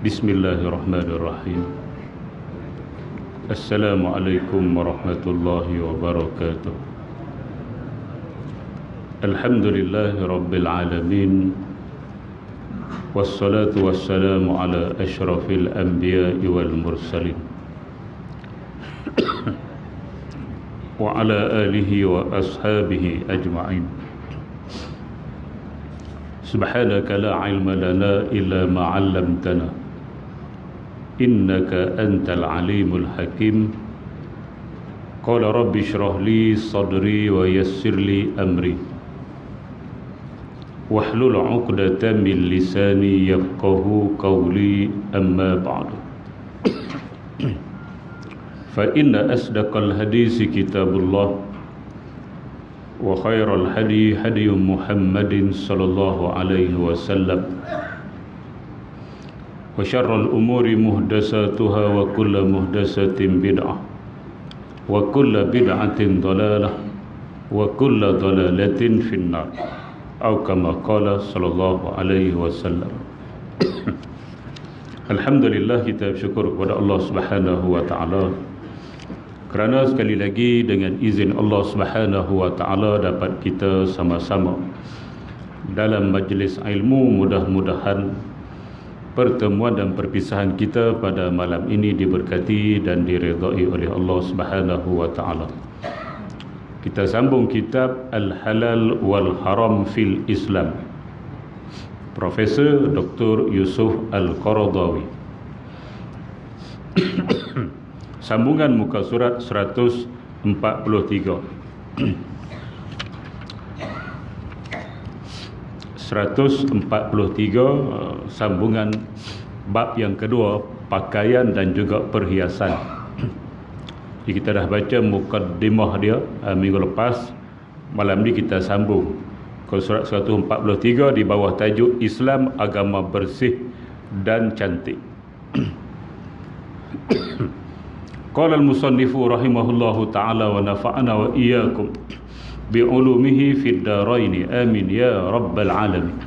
Bismillahirrahmanirrahim. Assalamualaikum warahmatullahi wabarakatuh. Alhamdulillahi rabbil alamin. Wassalatu wassalamu ala ashrafil anbiya'i wal mursalin wa ala alihi wa ashabihi ajma'in. Subhanaka la ilma lana illa ma 'allamtana innaka antal alimul hakim. Qala rabbi shrah li sadri wa yassir li amri wahlul 'uqdatam min lisani yafqahu qawli, amma ba'du. Fa inna asdaqal hadisi kitabullah wa khairal hadi hadi Muhammadin sallallahu alaihi wasallam wa syarrul umuri muhdasatuha wa kullu muhdasatin bid'ah wa kullu bid'atin dhalalah wa kullu dhalalatin finnar, atau kama qala sallallahu alaihi wasallam. Alhamdulillah, kita bersyukur kepada Allah Subhanahu wa taala kerana sekali lagi dengan izin Allah Subhanahu wa taala dapat kita sama-sama dalam majlis ilmu. Mudah-mudahan pertemuan dan perpisahan kita pada malam ini diberkati dan diridai oleh Allah Subhanahu wa taala. Kita sambung kitab Al-Halal wal Haram fil Islam, Profesor Dr. Yusuf Al-Qaradawi. Sambungan muka surat 143. Sambungan bab yang kedua, pakaian dan juga perhiasan. Jadi kita dah baca mukaddimah dia minggu lepas. Malam ni kita sambung ke surat 143 di bawah tajuk Islam agama bersih dan cantik. Qala al-musannifu rahimahullahu ta'ala wa nafa'ana wa iyyakum bi'ulumihi fid daraini amin ya rabbal alamin.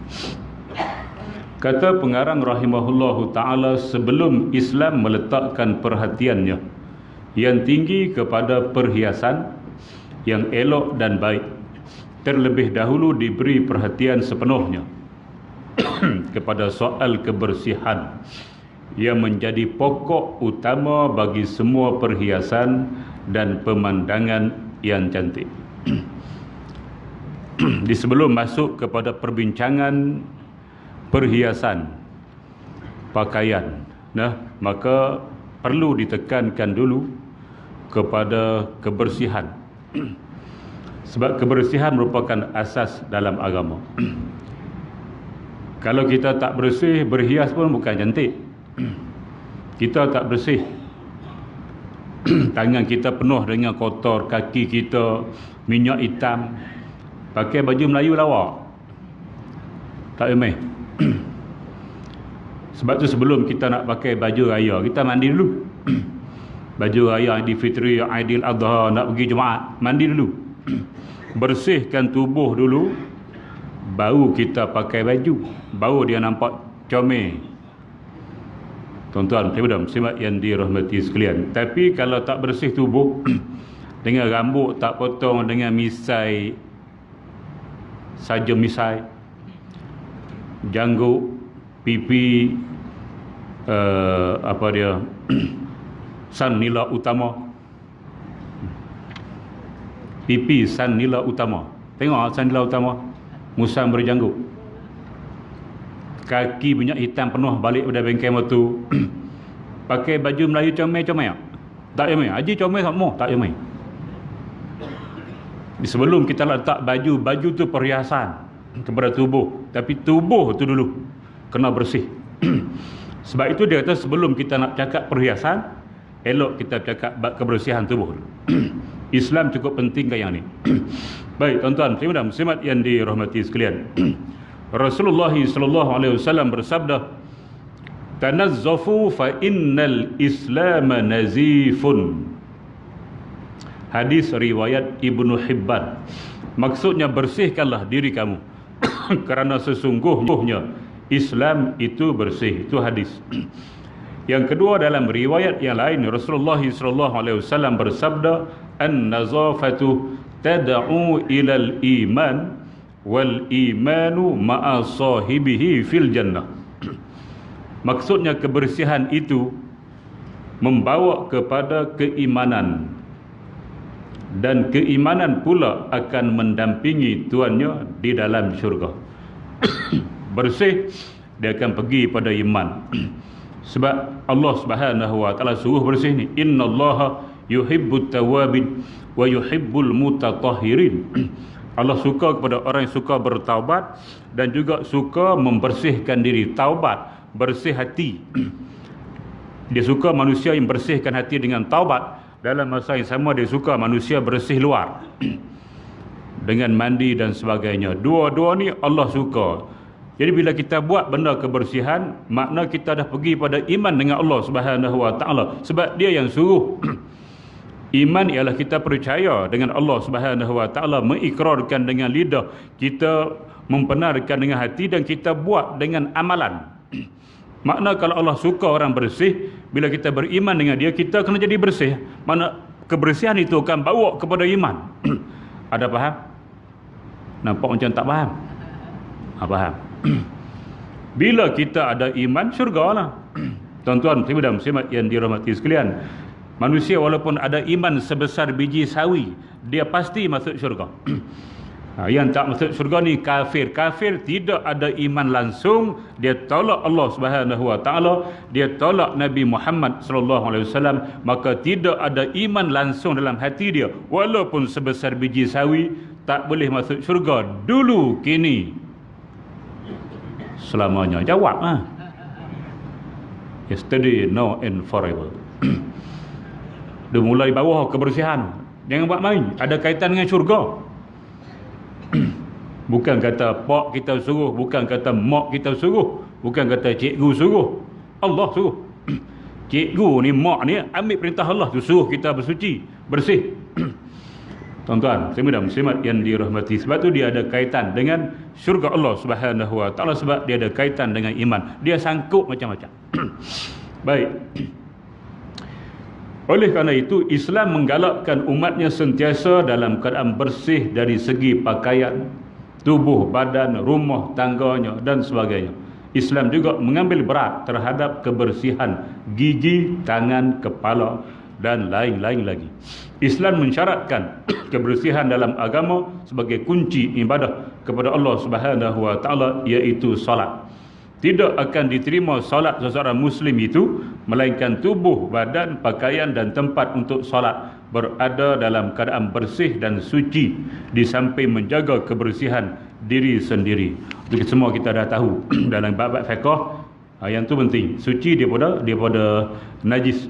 Kata pengarang rahimahullahu ta'ala, sebelum Islam meletakkan perhatiannya yang tinggi kepada perhiasan yang elok dan baik, terlebih dahulu diberi perhatian sepenuhnya kepada soal kebersihan yang menjadi pokok utama bagi semua perhiasan dan pemandangan yang cantik. Di sebelum masuk kepada perbincangan perhiasan pakaian, maka perlu ditekankan dulu kepada kebersihan. Sebab kebersihan merupakan asas dalam agama. Kalau kita tak bersih, berhias pun bukan cantik. Kita tak bersih, tangan kita penuh dengan kotor, kaki kita minyak hitam, pakai baju Melayu lawa, tak emeh. Sebab tu sebelum kita nak pakai baju raya, kita mandi dulu. Baju raya Aidilfitri, Aidil Adha, nak pergi Jumaat, mandi dulu. Bersihkan tubuh dulu, baru kita pakai baju, baru dia nampak comel. Tuan-tuan, simak yang dirahmati sekalian. Tapi kalau tak bersih tubuh, dengan rambut tak potong, dengan misai saja misai, janggut, pipi san nila utama, pipi san nila utama. Tengok san nila utama, musang berjanggut, kaki minyak hitam penuh balik pada bengkel motor. Pakai baju Melayu comel-comel tak comel, haji comel semua tak comel. Sebelum kita letak baju tu perhiasan kepada tubuh, tapi tubuh tu dulu kena bersih. Sebab itu dia kata sebelum kita nak cakap perhiasan, elok kita cakap kebersihan tubuh. Islam cukup penting ke yang ni. Baik tuan-tuan, muslimat yang dirahmati sekalian. Rasulullah sallallahu alaihi wasallam bersabda, "Tanazzafu fa innal Islam nazifun." Hadis riwayat Ibnu Hibban. Maksudnya, bersihkanlah diri kamu kerana sesungguhnya Islam itu bersih. Itu hadis. Yang kedua, dalam riwayat yang lain Rasulullah SAW bersabda, an-nazafatu tad'u ilal iman wal imanu ma'a sahibihi fil jannah. Maksudnya kebersihan itu membawa kepada keimanan, dan keimanan pula akan mendampingi tuannya di dalam syurga. Bersih, dia akan pergi pada iman. Sebab Allah Subhanahu wa taala suruh bersih ni, innallaha yuhibbut tawabin wa yuhibbul mutatahhirin. Allah suka kepada orang yang suka bertaubat dan juga suka membersihkan diri. Taubat, bersih hati. Dia suka manusia yang bersihkan hati dengan taubat. Dalam masa yang sama dia suka manusia bersih luar dengan mandi dan sebagainya. Dua-dua ni Allah suka. Jadi bila kita buat benda kebersihan, makna kita dah pergi pada iman dengan Allah Subhanahu wa taala, sebab dia yang suruh. Iman ialah kita percaya dengan Allah Subhanahu wa taala, mengikrarkan dengan lidah, kita membenarkan dengan hati, dan kita buat dengan amalan. Makna kalau Allah suka orang bersih, bila kita beriman dengan dia, kita kena jadi bersih. Makna kebersihan itu akan bawa kepada iman. Ada faham? Nampak macam tak faham? Faham? Bila kita ada iman, syurga lah. Tuan-tuan, muslimat yang dirahmati sekalian, manusia walaupun ada iman sebesar biji sawi, dia pasti masuk syurga. Yang tak masuk syurga ni kafir. Kafir tidak ada iman langsung, dia tolak Allah Subhanahu wa taala, dia tolak Nabi Muhammad sallallahu alaihi wasallam, maka tidak ada iman langsung dalam hati dia, walaupun sebesar biji sawi, tak boleh masuk syurga dulu, kini, selamanya. Jawab yesterday, now and forever. Dia mulai bawah kebersihan. Jangan buat main. Ada kaitan dengan syurga. Bukan kata pak kita suruh, bukan kata mak kita suruh, bukan kata cikgu suruh, Allah suruh. Cikgu ni, mak ni ambil perintah Allah tu, suruh kita bersuci, bersih. Tuan-tuan, muslimat yang dirahmati, sebab tu dia ada kaitan dengan syurga Allah Subhanahu wa taala, sebab dia ada kaitan dengan iman. Dia sangkut macam-macam. Baik. Oleh kerana itu, Islam menggalakkan umatnya sentiasa dalam keadaan bersih dari segi pakaian, tubuh, badan, rumah tangganya dan sebagainya. Islam juga mengambil berat terhadap kebersihan gigi, tangan, kepala dan lain-lain lagi. Islam mensyaratkan kebersihan dalam agama sebagai kunci ibadah kepada Allah Subhanahu wa taala, iaitu solat. Tidak akan diterima solat seseorang Muslim itu melainkan tubuh, badan, pakaian dan tempat untuk solat berada dalam keadaan bersih dan suci, di samping menjaga kebersihan diri sendiri. Itu semua kita dah tahu dalam bab-bab fiqh. Yang tu penting, suci daripada najis.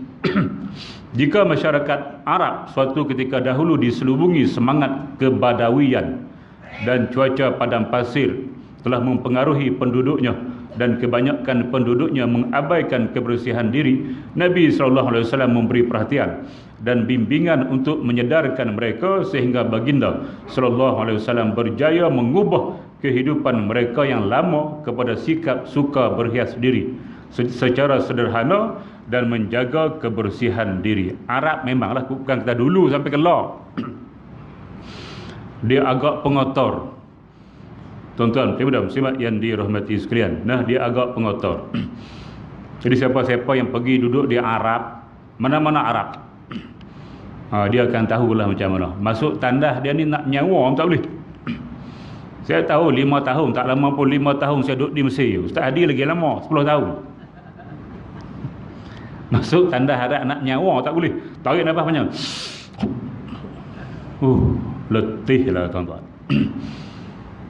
Jika masyarakat Arab suatu ketika dahulu diselubungi semangat kebadawian dan cuaca padang pasir telah mempengaruhi penduduknya, dan kebanyakan penduduknya mengabaikan kebersihan diri, Nabi SAW memberi perhatian dan bimbingan untuk menyedarkan mereka, sehingga baginda SAW berjaya mengubah kehidupan mereka yang lama kepada sikap suka berhias diri secara sederhana dan menjaga kebersihan diri. Arab memanglah, bukan kita dulu sampai ke law. Dia agak pengotor. Tuan-tuan, muslimat yang dirahmati sekalian. Nah, dia agak pengotor. Jadi siapa-siapa yang pergi duduk di Arab, mana-mana Arab, dia akan tahulah macam mana. Masuk tandas dia ni nak nyawa tak boleh. Saya tahu 5 tahun, tak lama pun 5 tahun saya duduk di Mesir. Ustaz Hadi lagi lama, 10 tahun. Masuk tandas Arab nak nyawa tak boleh. Tarik nafas panjang. Letihlah tuan-tuan.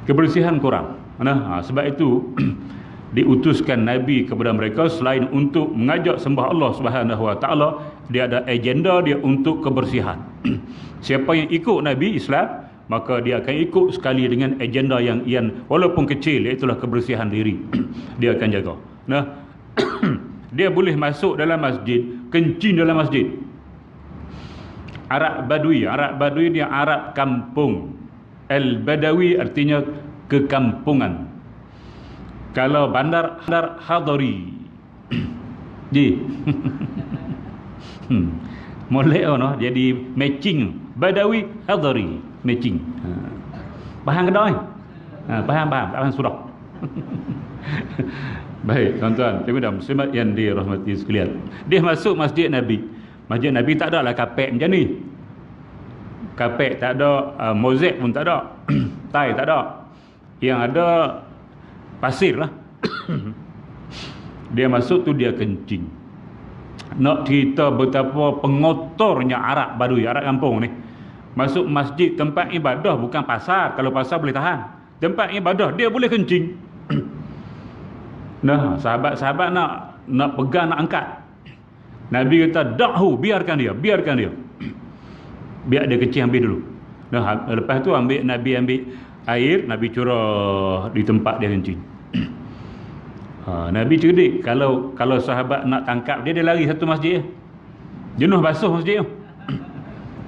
Kebersihan kurang. Sebab itu diutuskan Nabi kepada mereka, selain untuk mengajak sembah Allah Subhanahu wa taala, dia ada agenda dia untuk kebersihan. Siapa yang ikut Nabi Islam, maka dia akan ikut sekali dengan agenda yang walaupun kecil, iaitu kebersihan diri. Dia akan jaga. Dia boleh masuk dalam masjid, kencing dalam masjid. Arab Badui ni Arab kampung. Al-Badawi artinya kekampungan. Kalau bandar Hadari. Ji. Molek ono jadi matching Badawi Hadari matching. Faham ke tak? Faham sudah. Baik, tuan-tuan, terima muslimat yang dirahmati sekalian. Dia masuk masjid Nabi. Masjid Nabi tak ada lah kapek macam ni. Kapek tak ada, mozaik pun tak ada. Tai tak ada. Yang ada pasir lah. Dia masuk tu dia kencing. Nak cerita betapa pengotornya Arab Badui, Arab kampung ni. Masuk masjid, tempat ibadah, bukan pasar. Kalau pasar boleh tahan. Tempat ibadah dia boleh kencing. Nah, sahabat-sahabat nak pegang, nak angkat. Nabi kata, "Da'hu, biarkan dia. Biar dia kecil, ambil dulu." Nah, lepas tu Nabi ambil air, Nabi curah di tempat dia kencing. Nabi cerdik. Kalau sahabat nak tangkap dia lari satu masjid. Jenuh basuh masjid tu.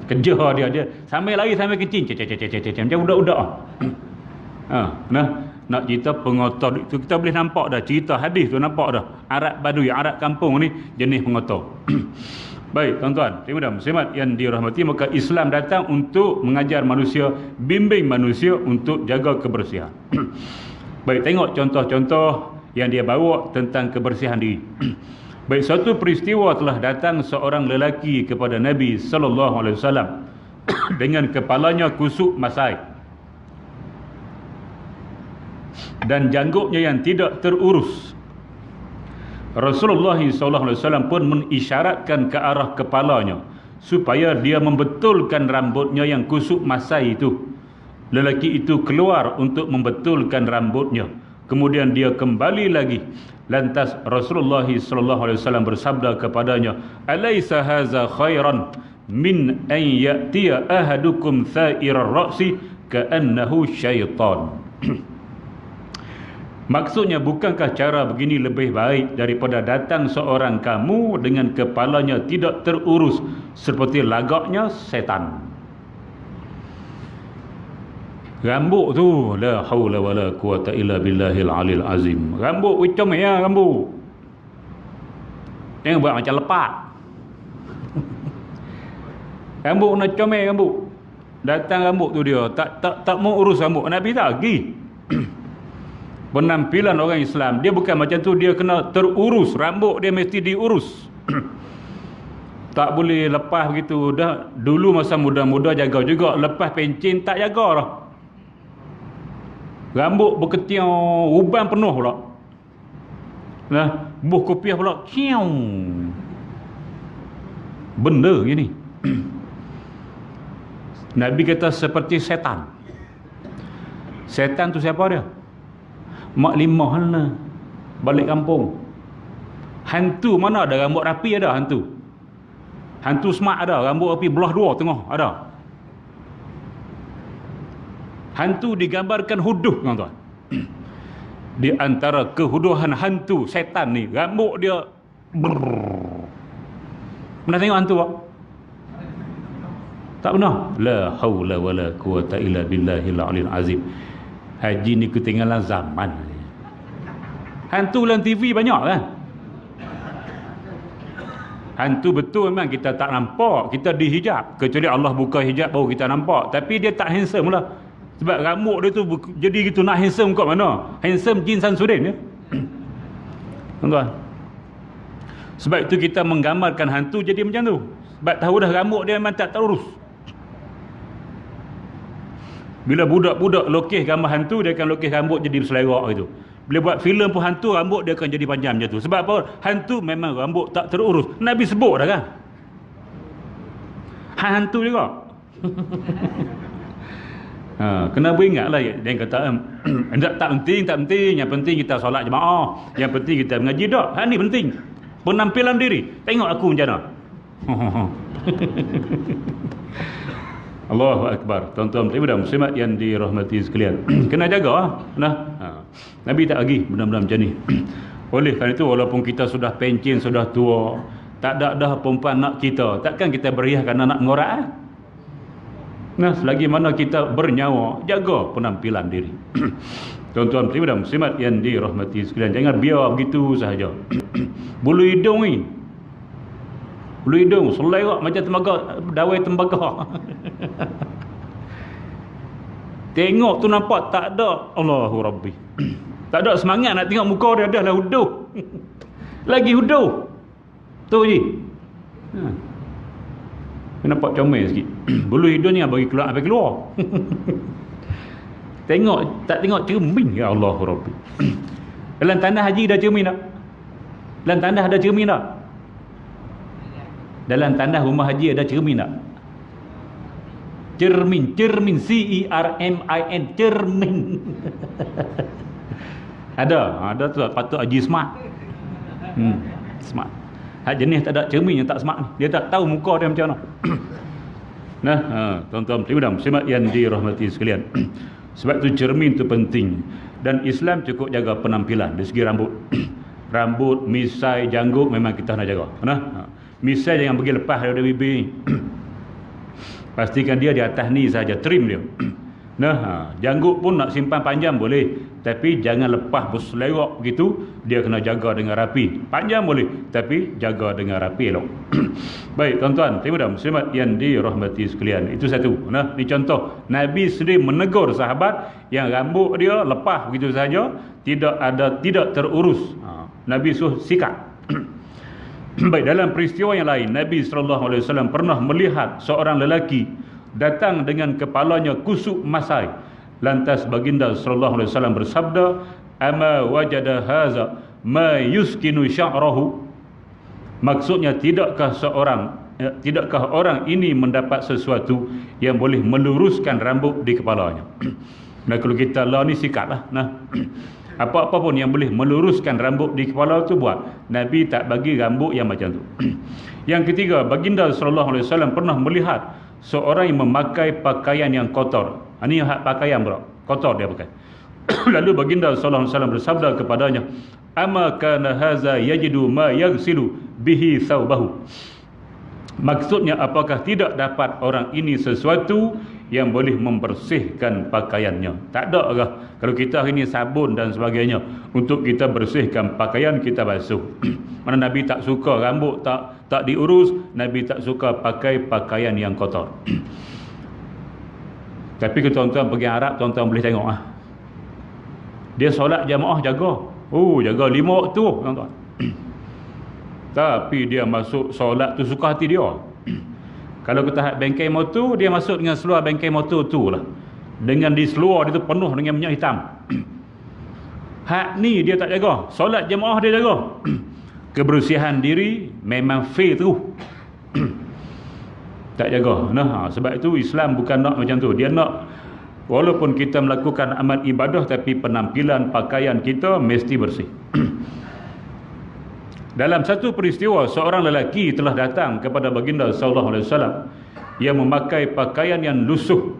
Kejar dia. Sambil lari sambil kencing. Macam budak-budak. Nak cerita pengotor itu kita boleh nampak dah, cerita hadis tu nampak dah. Arab Badui, Arab kampung ni jenis pengotor. Baik, tuan-tuan, terima muslimat yang dirahmati, maka Islam datang untuk mengajar manusia, bimbing manusia untuk jaga kebersihan. Baik, tengok contoh-contoh yang dia bawa tentang kebersihan diri. Baik, satu peristiwa telah datang seorang lelaki kepada Nabi sallallahu alaihi wasallam dengan kepalanya kusuk masai dan janggutnya yang tidak terurus. Rasulullah SAW pun mengisyaratkan ke arah kepalanya supaya dia membetulkan rambutnya yang kusuk masai itu. Lelaki itu keluar untuk membetulkan rambutnya. Kemudian dia kembali lagi. Lantas Rasulullah SAW bersabda kepadanya, "Alaysa haza khairan min an ya'tiya ahadukum tha'irar ra'si ka'annahu syaitan." Maksudnya, bukankah cara begini lebih baik daripada datang seorang kamu dengan kepalanya tidak terurus seperti lagaknya setan? Rambut tu, la haula wala quwata illa billahil alil azim. Rambut macam ya rambut. Jangan buat macam lepak. Rambut nak comel rambut. Datang rambut tu dia tak mau urus rambut. Nabi tak lagi. Penampilan orang Islam dia bukan macam tu, dia kena terurus, rambut dia mesti diurus. Tak boleh lepas begitu dah. Dulu masa muda-muda jaga juga, lepas pencin tak jaga lah. Rambut berketiau, uban penuh pula. Nah, buh kopiah pula kiau. Benda gini. Nabi kata seperti setan. Setan tu siapa dia? Mak limah lah, balik kampung. Hantu mana ada rambut rapi, ada hantu. Hantu smart ada, rambut rapi belah dua tengah ada. Hantu digambarkan huduh, tuan-tuan. Di antara kehuduhan hantu setan ni, rambut dia pernah tengok hantu tak? Tak pernah. La haula wala quwata illa billahil alil azim. Haji ni ketinggalan zaman. Hantu dalam TV banyak kan? Hantu betul memang kita tak nampak, kita dihijab. Kecuali Allah buka hijab baru kita nampak. Tapi dia tak handsome lah. Sebab rambut dia tu jadi gitu, nak handsome kat mana? Handsome jin Samsudin ya? Tuan-tuan. Sebab itu kita menggambarkan hantu jadi macam tu. Sebab tahu dah rambut dia memang tak terurus. Bila budak-budak lokeh gambar hantu, dia akan lokeh rambut jadi berselerak gitu. Bila buat filem pun hantu, rambut dia akan jadi panjang macam tu. Sebab apa? Hantu memang rambut tak terurus. Nabi sebut dah kan? Hantu juga. Kena beringatlah. Dia kata tak penting. Yang penting kita solat jemaah. Yang penting kita mengaji. Tak, hal ni penting. Penampilan diri. Tengok aku macam mana. Allahu Akbar. Tuan-tuan dan muslimat yang dirahmati sekalian. Kena jaga nah. Nabi tak lagi benda-benda macam ni. Oleh kerana itu, walaupun kita sudah pencin, sudah tua, tak ada dah perempuan nak kita, takkan kita beriah kerana nak mengorak Nah, selagi mana kita bernyawa, jaga penampilan diri. Tuan-tuan muslimin dan muslimat yang dirahmati sekalian, jangan biar begitu sahaja. Bulu hidung ni, bulu hidung selerak macam dawai tembaga. Tengok tu nampak tak ada, Allahu Rabbi. Tak ada semangat nak tengok muka dia, dah lah huduh. Lagi huduh. Tu je. Nampak comel sikit. Bulu hidung ni bagi keluar, sampai keluar. Tak tengok cermin, ya Allahu Rabbi. Dalam tandas haji dah cermin tak? Dalam tandas ada cermin tak? Dalam tandas rumah haji ada cermin tak? Cermin, C-E-R-M-I-N, cermin. Ada tu, patut haji smart. Smart. Hak jenis tak ada cermin yang tak smart ni, dia tak tahu muka dia macam mana. Nah, tuan-tuan dan muslimat yang dirahmati sekalian. Sebab tu cermin tu penting. Dan Islam cukup jaga penampilan dari segi rambut. Rambut, misai, janggut memang kita nak jaga. Nah, misai jangan pergi lepas daripada bibir ni. Pastikan dia di atas ni saja, trim dia. Nah, janggut pun nak simpan panjang boleh, tapi jangan lepas berselerak begitu. Dia kena jaga dengan rapi. Panjang boleh, tapi jaga dengan rapi elok. Baik tuan-tuan dan muslimat yang dirahmati sekalian, itu satu. Nah, ni contoh Nabi sendiri menegur sahabat yang rambut dia lepas begitu saja, tidak terurus. Nabi suruh sikat. Baik, dalam peristiwa yang lain, Nabi SAW pernah melihat seorang lelaki datang dengan kepalanya kusuk masai. Lantas baginda sallallahu alaihi wasallam bersabda, "Ama wajada haza ma yuskinu sya'rahu?" Maksudnya, tidakkah orang ini mendapat sesuatu yang boleh meluruskan rambut di kepalanya? Nah, kalau kita lah ni sikatlah. Nah, apa-apa pun yang boleh meluruskan rambut di kepala tu buat. Nabi tak bagi rambut yang macam tu. Yang ketiga, baginda sallallahu alaihi wasallam pernah melihat seorang yang memakai pakaian yang kotor. Ini hak pakaian pula, kotor dia pakai. Lalu baginda sallallahu alaihi wasallam bersabda kepadanya, "Ama kana haza yajidu ma yaghsilu bihi thawbahu?" Maksudnya, apakah tidak dapat orang ini sesuatu yang boleh membersihkan pakaiannya? Tak ada lah. Kalau kita hari ini sabun dan sebagainya untuk kita bersihkan pakaian, kita basuh. Mana Nabi tak suka rambut tak diurus, Nabi tak suka pakai pakaian yang kotor. Tapi kalau tuan-tuan pergi Arab, tuan-tuan boleh tengok dia solat jamaah jaga. Jaga 5 waktu tuan-tuan. Tapi dia masuk solat tu suka hati dia. Kalau kita hak bengkel motor, dia masuk dengan seluar bengkel motor tu lah. Dengan di seluar dia tu penuh dengan minyak hitam. Hak ni dia tak jaga. Solat jemaah dia jaga. Kebersihan diri memang fail tu. Tak jaga. Nah, sebab itu Islam bukan nak macam tu. Dia nak walaupun kita melakukan amal ibadah, tapi penampilan pakaian kita mesti bersih. Dalam satu peristiwa, seorang lelaki telah datang kepada baginda sallallahu alaihi wasallam yang memakai pakaian yang lusuh.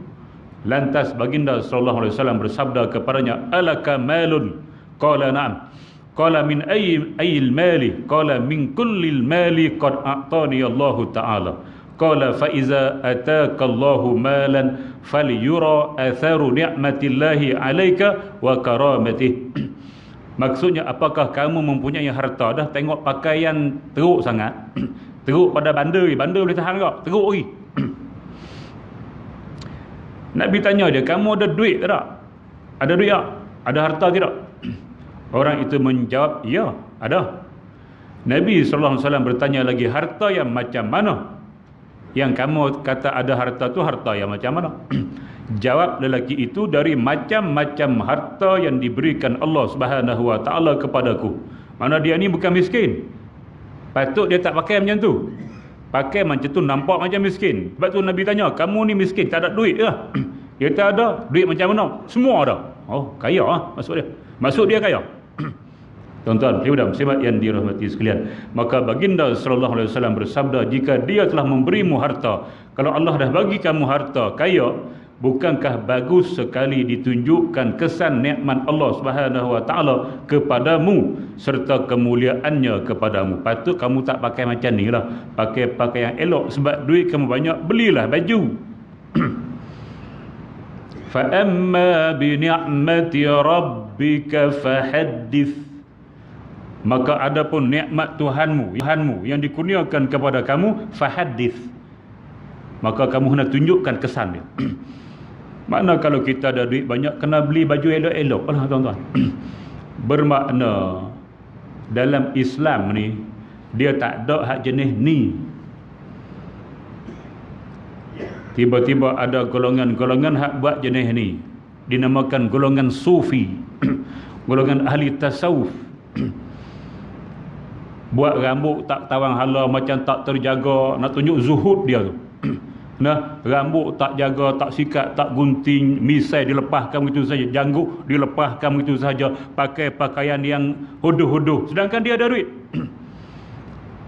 Lantas baginda sallallahu alaihi wasallam bersabda kepadanya, "Alaka malun?" Qala na'am. Qala min ayyil mali? Qala min kullil mali qad a'tani Allah Ta'ala. Qala fa iza ataka Allahu malan falyura atharu ni'matillahi 'alaika wa karamatihi. Maksudnya, apakah kamu mempunyai harta, dah tengok pakaian teruk sangat, teruk pada bandar boleh tahan tak? Teruk lagi. Nabi tanya dia, "Kamu ada duit tak? Ada duit tak? Ada harta tidak?" Orang itu menjawab, "Ya, ada." Nabi SAW bertanya lagi, "Harta yang macam mana? Yang kamu kata ada harta tu harta yang macam mana?" Jawab lelaki itu, "Dari macam-macam harta yang diberikan Allah Subhanahu wa Ta'ala kepadaku." Mana dia ni bukan miskin. Patut dia tak pakai macam tu. Pakai macam tu nampak macam miskin. Sebab tu Nabi tanya, "Kamu ni miskin, tak ada duit ke?" Dia tak ada. Duit macam mana? Semua ada. Oh, kaya maksud dia kaya. Tuan-tuan dan muslimat yang dirahmati sekalian, maka baginda sallallahu alaihi wasallam bersabda, "Jika dia telah memberimu harta, kalau Allah dah bagi kamu harta kaya, bukankah bagus sekali ditunjukkan kesan nikmat Allah Subhanahu wa Ta'ala kepadamu serta kemuliaannya kepadamu? Patut kamu tak pakai macam ni lah, pakai pakaian elok. Sebab duit kamu banyak, belilah baju." فَأَمَّا بِنِعْمَةِ رَبِّكَ فَحَدِّثْ. Maka adapun nikmat Tuhanmu yang dikurniakan kepada kamu, fahadith, maka kamu hendak tunjukkan kesan dia. Makna kalau kita ada duit banyak, kena beli baju elok-elok lah tuan-tuan. Bermakna dalam Islam ni dia tak ada hak jenis ni. Tiba-tiba ada golongan-golongan hak buat jenis ni, dinamakan golongan sufi, golongan ahli tasawuf. Buat rambut tak tawang hala, macam tak terjaga, nak tunjuk zuhud dia tu. Nah, rambut tak jaga, tak sikat, tak gunting, misai dilepaskan begitu saja, janggut dilepaskan begitu saja, pakai pakaian yang hodoh-hodoh, sedangkan dia ada duit.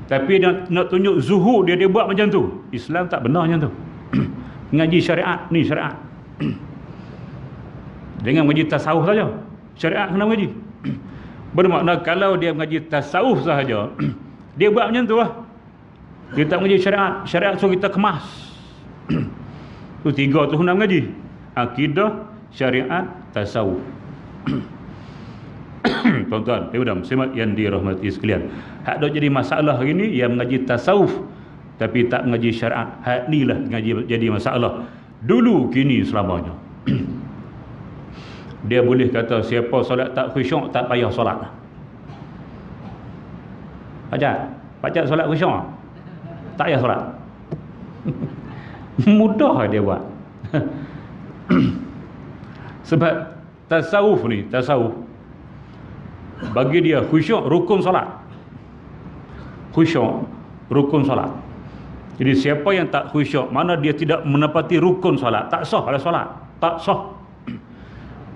Tapi nak tunjuk zuhud dia buat macam tu. Islam tak benar macam tu. Ngaji syariat ni, syariat. Jangan mengaji tasawuf saja, syariat kena mengaji. Bermakna kalau dia mengaji tasawuf sahaja, dia buat macam tu lah. Dia tak mengaji syariat. Syariat suruh kita kemas. Tu tiga tu hendak mengaji: akidah, syariat, tasawuf. Tuan-tuan, muslimat yang dirahmati sekalian, hak dah jadi masalah hari ni yang mengaji tasawuf tapi tak mengaji syariat. Hak ni lah jadi masalah. Dulu, kini, selamanya. Dia boleh kata siapa solat tak khusyuk tak payah solat. Pacak solat khusyuk tak payah solat. Mudah dia buat. Sebab tasawuf ni, tasawuf bagi dia khusyuk rukun solat. Khusyuk rukun solat. Jadi siapa yang tak khusyuk, mana dia tidak menepati rukun solat, tak sah ada solat, tak sah.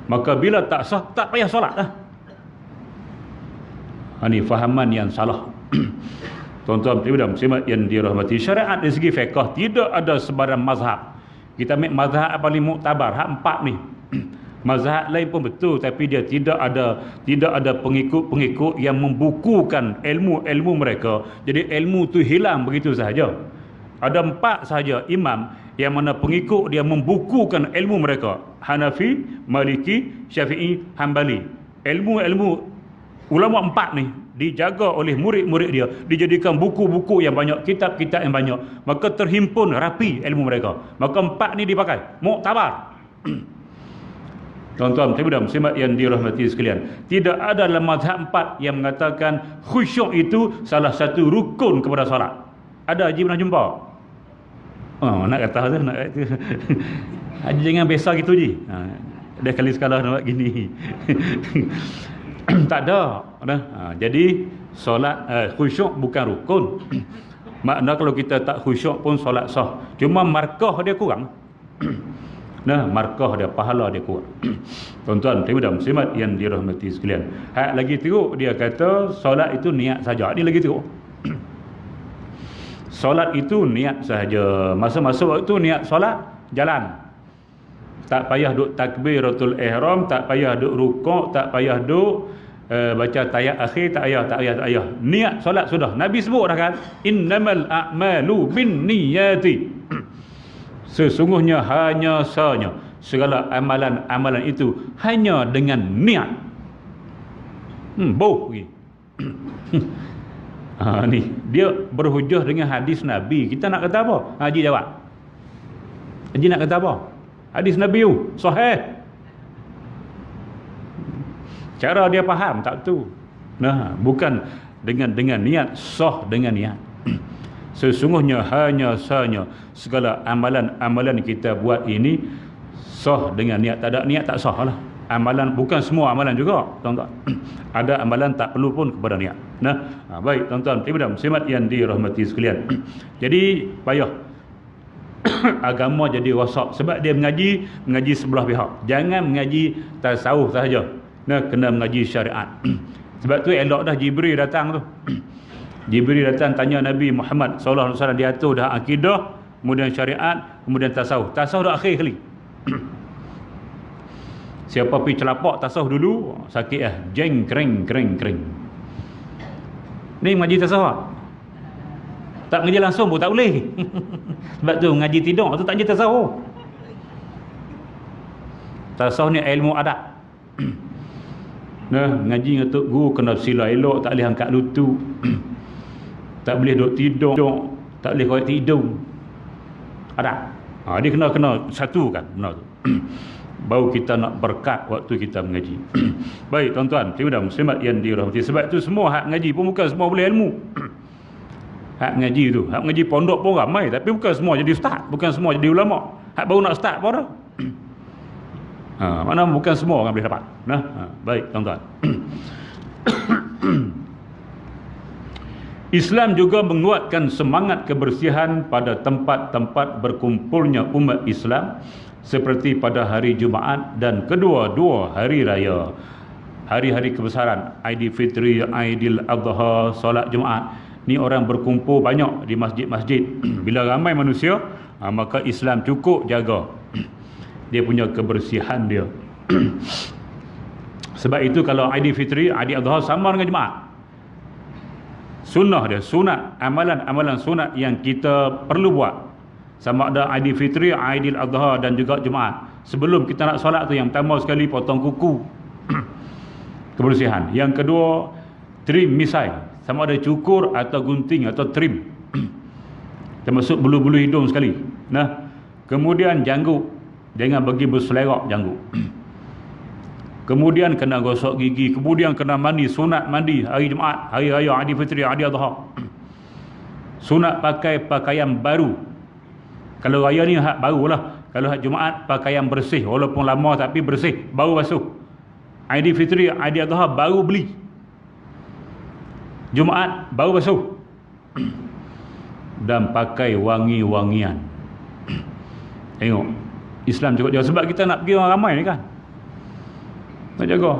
Maka bila tak sah, tak payah solat lah. Ini fahaman yang salah. Tuan-tuan muslimat yang dirahmati, syariat dari segi fiqh tidak ada sebarang mazhab. Kita ambil mazhab apa paling muktabar, hak empat ni. Mazhab lain pun betul, tapi dia tidak ada pengikut-pengikut yang membukukan ilmu-ilmu mereka. Jadi ilmu tu hilang begitu sahaja. Ada empat sahaja imam yang mana pengikut dia membukukan ilmu mereka: Hanafi, Maliki, Syafi'i, Hambali. Ilmu-ilmu ulama empat ni dijaga oleh murid-murid dia, dijadikan buku-buku yang banyak, kitab-kitab yang banyak, maka terhimpun rapi ilmu mereka. Maka empat ni dipakai, muktabar. Tuan-tuan, muslimat yang dirahmati sekalian, tidak ada dalam mazhab empat yang mengatakan khusyuk itu salah satu rukun kepada solat. Ada Haji pernah jumpa? Oh, nak kata tu, nak kata. Haji jangan biasa gitu Haji. Dia kali sekala nak buat gini. Tak ada. Jadi solat khusyuk bukan rukun. Makna kalau kita tak khusyuk pun solat sah. Cuma markah dia kurang. Markah dia, pahala dia kurang. Tuan-tuan, muslimat yang dirahmati sekalian, hak lagi teruk dia kata solat itu niat saja. Ini lagi teruk. Solat itu niat sahaja. Masa-masa waktu niat solat, jalan. Tak payah duk takbiratul ihram, tak payah duk rukuk, tak payah duk baca tayat akhir, tak payah. Niat solat sudah. Nabi sebut dah kan, innamal a'malu binniyati. Sesungguhnya hanya sahanya segala amalan-amalan itu hanya dengan niat. Boh lagi. Ni dia berhujah dengan hadis Nabi. Kita nak kata apa? Haji jawab. Haji nak kata apa? Hadis Nabi tu sahih. Cara dia faham tak tu. Bukan dengan niat, sah dengan niat. Sesungguhnya hanya sahnya segala amalan-amalan kita buat ini sah dengan niat. Tak ada niat tak sah lah. Amalan, bukan semua amalan juga, tuan-tuan. Ada amalan tak perlu pun kepada niat. Baik tuan-tuan, muslimat yang dirahmati sekalian. Jadi payah agama jadi rosak sebab dia mengaji sebelah pihak. Jangan mengaji tasawuf sahaja. Kena mengaji syariat. Sebab tu elok dah Jibril datang tu. Jibril datang tanya Nabi Muhammad sallallahu alaihi wasallam, dia atur dah akidah, kemudian syariat, kemudian tasawuf. Tasawuf dah akhir kali. Siapa pergi celapak tasawuf dulu, sakit lah. Jeng, kering. Ni mengaji tasawuf. Tak mengaji langsung pun tak boleh. Sebab tu mengaji tidur tu tak mengaji tasawuf. Tasawuf ni ilmu adab. Nah, ngaji dengan tok guru kena sila elok, tak boleh angkat lutut. Tak boleh duduk tidur, tak boleh korek tidur. Adab. Dia kena satu kan benar tu. Baru kita nak berkat waktu kita mengaji. Baik tuan-tuan, muslimin muslimat yang dirahmati. Sebab tu semua hak ngaji pun bukan semua boleh ilmu. Hak ngaji tu, hak ngaji pondok pun ramai, tapi bukan semua jadi ustaz, bukan semua jadi ulama. Hak baru nak start pun dah. Mana bukan semua orang boleh dapat. Baik tuan-tuan. Islam juga menguatkan semangat kebersihan pada tempat-tempat berkumpulnya umat Islam seperti pada hari Jumaat dan kedua-dua hari raya. Hari-hari kebesaran, Aidilfitri, Aidiladha, solat Jumaat. Ni orang berkumpul banyak di masjid-masjid. Bila ramai manusia, maka Islam cukup jaga dia punya kebersihan dia. Sebab itu kalau Aidilfitri, Aidiladha sama dengan Jumaat. Sunnah dia, sunat, amalan-amalan sunat yang kita perlu buat. Sama ada Aidilfitri, Aidiladha dan juga Jumaat. Sebelum kita nak solat tu, yang pertama sekali potong kuku. Kebersihan. Yang kedua, trim misai. Sama ada cukur atau gunting atau trim. Termasuk bulu-bulu hidung sekali. Kemudian janggut. Jangan bagi berselerak janggut. Kemudian kena gosok gigi. Kemudian kena mandi, sunat mandi hari Jumaat, hari raya, Aidilfitri, Aidiladha. Sunat pakai pakaian baru. Kalau raya ni hak barulah. Kalau hak Jumaat pakaian bersih, walaupun lama tapi bersih, baru basuh. Aidilfitri, Aidiladha baru beli. Jumaat baru basuh. Dan pakai wangi-wangian. Tengok, Islam cukup jaga. Sebab kita nak pergi orang ramai ni kan, nak jaga.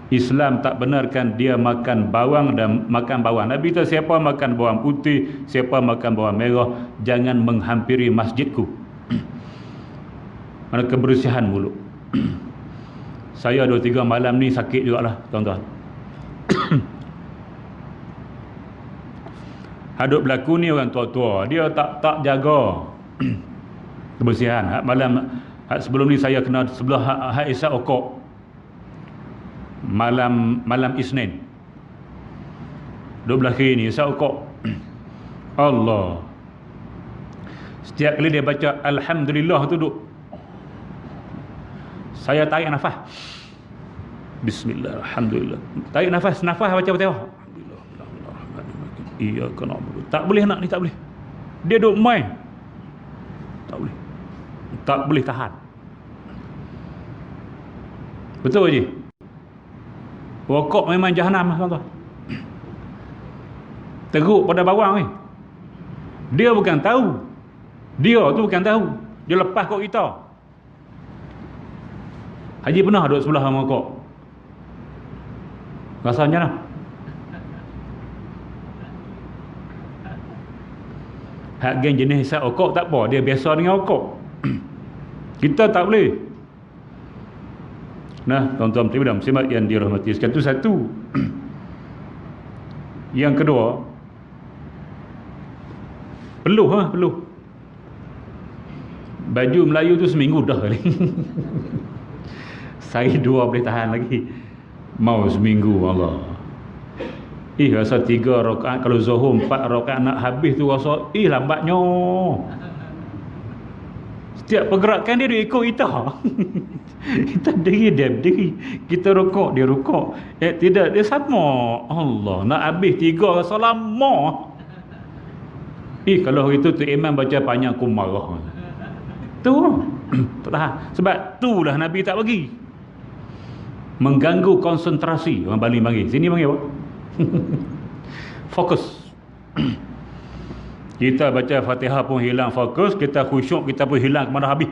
Islam tak benarkan dia makan bawang dan makan bawang. Nabi kata siapa makan bawang putih, siapa makan bawang merah, jangan menghampiri masjidku. Mana kebersihan mulut. Saya 2-3 malam ni sakit jugalah tuan-tuan. Hadut berlaku ni orang tua-tua, dia tak jaga kebersihan. Malam sebelum ni saya kena sebelah hak Isyak okok. Malam Isnin 12 hari ni Isyak okok. Allah. Setiap kali dia baca alhamdulillah tu duk, saya tarik nafas. Bismillah, alhamdulillah. Tarik nafas baca betul. Iya kena. Tak boleh nak ni, tak boleh. Dia duk main. Tak boleh tahan. Betul je. Rokok memang jahanam tuan-tuan. Teruk pada bawang ni. Dia bukan tahu. Dia tu bukan tahu. Dia lepas kot kita. Haji pernah duduk sebelah sama rokok. Rasanya lah. Hak geng jenis Isyak okok tak apa, dia biasa dengan okok. Kita tak boleh. Tuan-tuan dan muslimat yang dirahmati sekalian, itu satu. Yang kedua, peluh. Baju Melayu tu seminggu dah kali. Saya 2 boleh tahan lagi. Mau seminggu Allah. Rasa 3 rakaat, kalau Zuhur 4 rakaat nak habis tu rasa lambatnya. Setiap pergerakan dia ikut kita. Kita berdiri, kita rukuk, dia rukuk. Tidak, dia sama. Allah, nak habis 3 rasa lama. Kalau hari tu imam baca panjang, aku marah. Tu tak tahan. Sebab itulah Nabi tak bagi. Mengganggu konsentrasi. Orang Bali panggil, sini panggil apa? Fokus. Kita baca Fatihah pun hilang fokus, kita khusyuk kita pun hilang ke mana habis.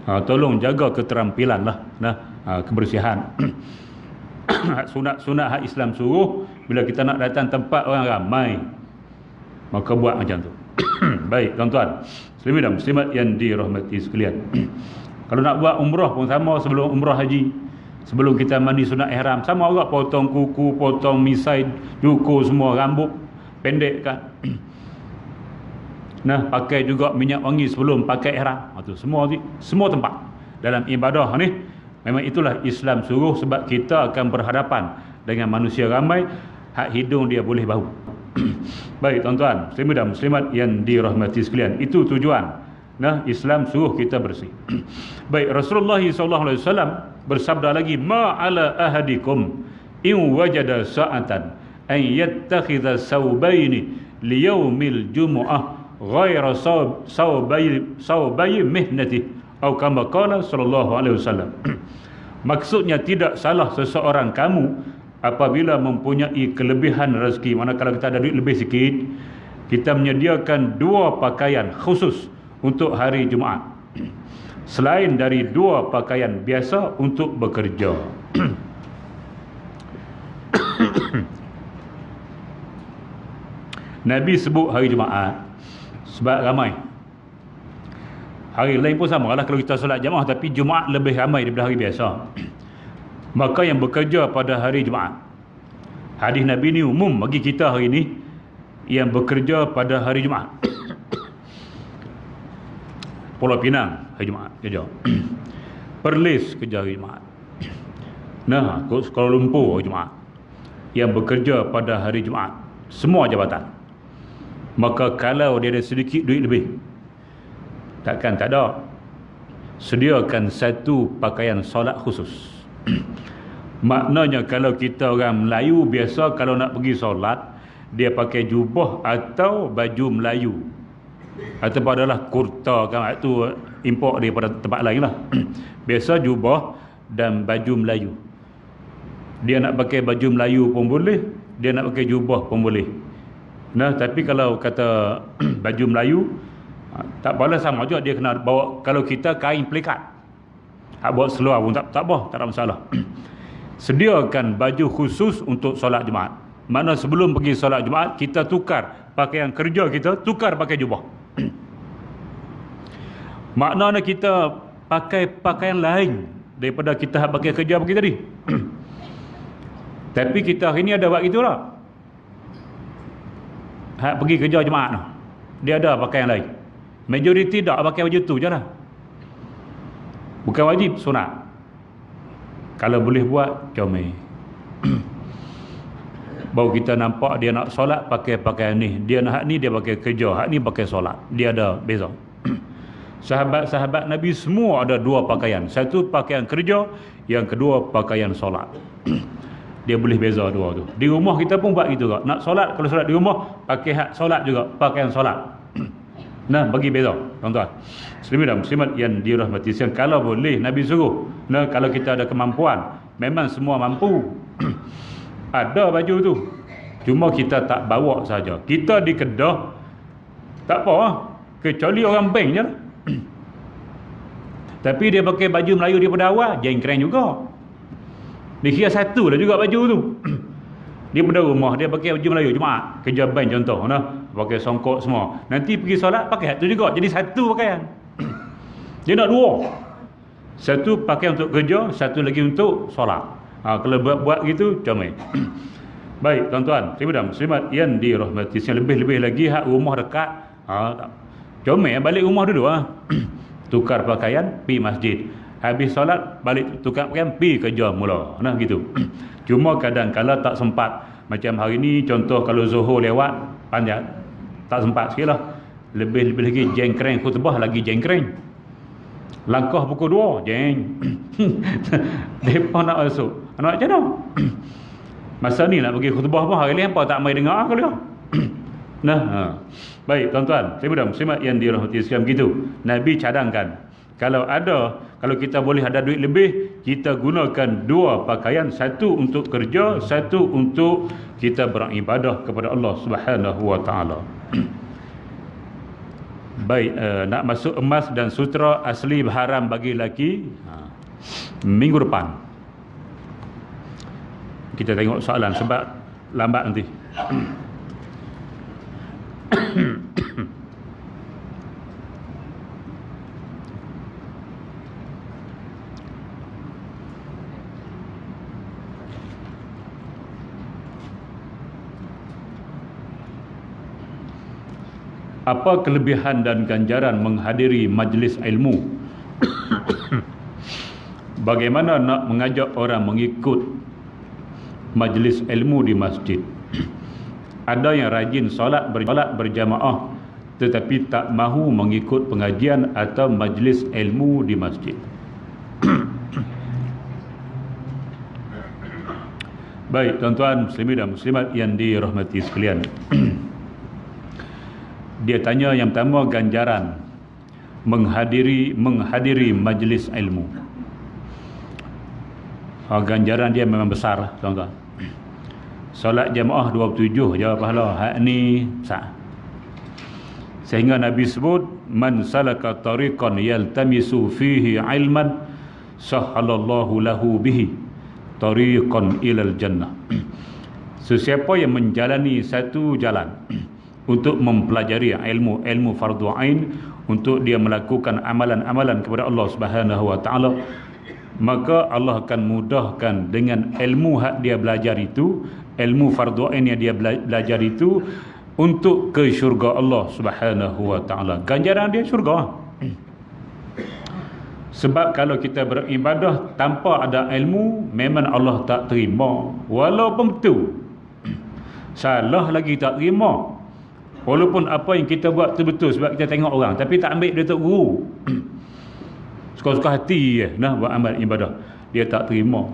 Tolong jaga keterampilan lah. Kebersihan. Sunat-sunat hak Islam suruh, bila kita nak datang tempat orang ramai, maka buat macam tu. Baik tuan-tuan, muslimin dan muslimat yang dirahmati sekalian. Kalau nak buat umrah pun sama, sebelum umrah haji, sebelum kita mandi sunat ihram, sama juga potong kuku, potong misai, cukur semua, rambut pendek kan. Nah, pakai juga minyak wangi sebelum pakai ihram. Itu semua tempat dalam ibadah ni memang itulah Islam suruh, sebab kita akan berhadapan dengan manusia ramai, hak hidung dia boleh bau. Baik tuan-tuan, muslimin dan muslimat yang dirahmati sekalian, itu tujuan. Nah, Islam suruh kita bersih. Baik, Rasulullah SAW bersabda lagi, ma ala ahadikum in wajada sa'atan an yattakhidha sawbaini liyaumil jumu'ah ghaira sawbayi mihnati atau kama qala sallallahu alaihi wasallam. Maksudnya, tidak salah seseorang kamu apabila mempunyai kelebihan rezeki. Mana kalau kita ada duit lebih sikit, kita menyediakan dua pakaian khusus untuk hari Jumaat selain dari dua pakaian biasa untuk bekerja. Nabi sebut hari Jumaat sebab ramai. Hari lain pun sama lah kalau kita solat jamaah, tapi Jumaat lebih ramai daripada hari biasa. Maka yang bekerja pada hari Jumaat, hadis Nabi ni umum bagi kita hari ni, yang bekerja pada hari Jumaat. Pulau Pinang hari Jumaat kerja. Perlis kerja hari Jumaat. Nah, Kuala Lumpur hari Jumaat. Yang bekerja pada hari Jumaat, semua jabatan. Maka kalau dia ada sedikit duit lebih, takkan tak ada, sediakan satu pakaian solat khusus. Maknanya kalau kita orang Melayu biasa, kalau nak pergi solat, dia pakai jubah atau baju Melayu, atau adalah kurta, kan itu import daripada tempat lain lah. Biasa jubah dan baju Melayu. Dia nak pakai baju Melayu pun boleh, dia nak pakai jubah pun boleh. Nah, tapi kalau kata baju Melayu, tak apalah, sama juga dia kena bawa. Kalau kita kain pelikat, hak buat seluar pun tak apa, tak ada masalah. Sediakan baju khusus untuk solat Jumaat. Makna sebelum pergi solat Jumaat, kita tukar pakaian kerja kita, tukar pakai jubah. Maknanya kita pakai pakaian lain daripada kita pakai kerja pergi tadi. Tapi kita hari ni ada buat gitulah. Hak pergi kerja Jumaat tu, dia ada pakaian lain. Majoriti tak pakai baju tu je lah. Bukan wajib, sunat. Kalau boleh buat, comel. Baru kita nampak dia nak solat pakai pakaian ni, dia nak hak ni dia pakai kerja, hak ni pakai solat. Dia ada beza. Sahabat-sahabat Nabi semua ada dua pakaian. Satu pakaian kerja, yang kedua pakaian solat. Dia boleh beza dua tu. Di rumah kita pun buat gitu kak. Nak solat, kalau solat di rumah, pakai hak solat juga, pakaian solat. Nah, bagi beza, tuan-tuan. Muslimin dan muslimat yang dirahmati sekalian, kalau boleh Nabi suruh. Nah, kalau kita ada kemampuan, memang semua mampu. Ada baju tu, cuma kita tak bawa saja. Kita di Kedah tak apa lah, kecuali orang bank je lah. Tapi dia pakai baju Melayu daripada awal, jengkren juga. Dia kira satu lah juga baju tu. Dia pada rumah dia pakai baju Melayu Jumaat, kerja bank contoh, nah, pakai songkok semua. Nanti pergi solat pakai tu juga, jadi satu pakaian. Dia nak dua. Satu pakai untuk kerja, satu lagi untuk solat. Kalau buat gitu, comel. Baik tuan-tuan, muslimat yang dirahmati sekalian, lebih-lebih lagi hak rumah dekat, comel balik rumah dulu tukar pakaian, pergi masjid. Habis solat, balik tukar pakaian, pergi kerja mula. Nah gitu. Cuma kadang-kadang tak sempat. Macam hari ni contoh, kalau Zuhur lewat panjat, tak sempat sikit lah. Lebih-lebih lagi jengkren khutbah, lagi jengkren. Langkah pukul 2, jeng. Mereka nak masuk. Nak macam mana? Masa ni nak pergi khutbah pun hari ni hampa tak mai dengar ke dia. Nah, baik tuan-tuan, muslimat yang dirahmati sekalian, begitu Nabi cadangkan. Kalau kita boleh ada duit lebih, kita gunakan dua pakaian, satu untuk kerja, satu untuk kita beribadah kepada Allah Subhanahu wa taala. Baik, nak masuk emas dan sutra asli haram bagi lelaki, minggu depan kita tengok soalan, sebab lambat nanti. Apa kelebihan dan ganjaran menghadiri majlis ilmu? Bagaimana nak mengajak orang mengikut majlis ilmu di masjid? Ada yang rajin solat berjamaah tetapi tak mahu mengikut pengajian atau majlis ilmu di masjid. Baik, tuan-tuan muslimin dan muslimat yang dirahmati sekalian. Dia tanya yang pertama, ganjaran menghadiri majlis ilmu. Ganjaran dia memang besar, tuan-tuan. Solat jamaah 27 jawab pahala, hak ni besar. Sehingga Nabi sebut, man salaka tariqan yaltamisu fihi ilman sahhalallahu lahu bihi tariqan ilal jannah. Sesiapa yang menjalani satu jalan untuk mempelajari ilmu fardu ain, untuk dia melakukan amalan-amalan kepada Allah Subhanahu wa taala, maka Allah akan mudahkan dengan ilmu hak dia belajar itu, ilmu fardu ain yang dia belajar itu, untuk ke syurga Allah Subhanahu wa taala. Ganjaran dia syurga. Sebab kalau kita beribadah tanpa ada ilmu, memang Allah tak terima. Walaupun betul, salah lagi tak terima. Walaupun apa yang kita buat tu betul sebab kita tengok orang, tapi tak ambil dia tok guru. Suka-suka hati je nah buat amal ibadah, dia tak terima.